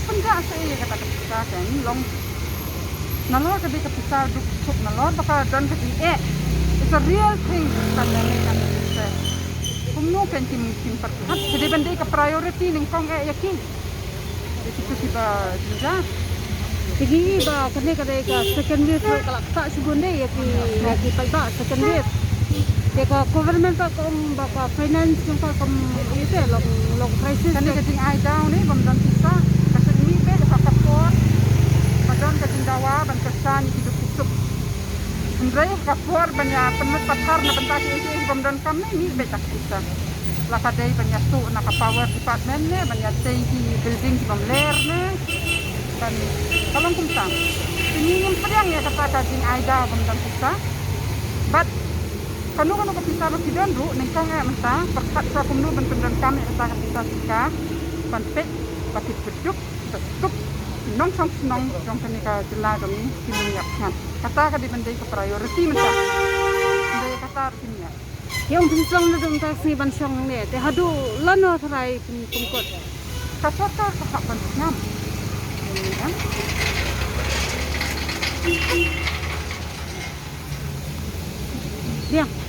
pendak saya kata kepisah kan long nalor kadi kepisah duk cukup nalor baka don kadi it's a real thing pandemic and this kumno kan tim perhat jadi bandai ke priority ning kong yakin itu tiba juga Tigi ba kene kade ka second wave kalak tak sugunde yaki pai ba second wave. Ya ka government ka ba ka finance yung ka ite long crisis kan kading ai down ni bamdan pisa kasi ni be ka kapor padon kading dawa ban kesan hidup Andrei kapor banyak penut pathar na bentak ini bamdan kami ni be tak pisa la kadai banyak tu na ka power department ne banyak tei building di bamler ne dan kalong kumtang ini pedang ya kata kading ai daw bamdan pisa but kanu kapisa ro tidon ru ning kong menta perkat sa kumnu ben kami kata kapisa sika panpet patit beduk tutup nong song nong jong kani ka jela kami kinyak kan kata ka di bendai ke priority menta bendai kata artinya yung pinsong na dum taxi bansong ne te hadu lano thrai pumkot kasota ka ban nyam kan dia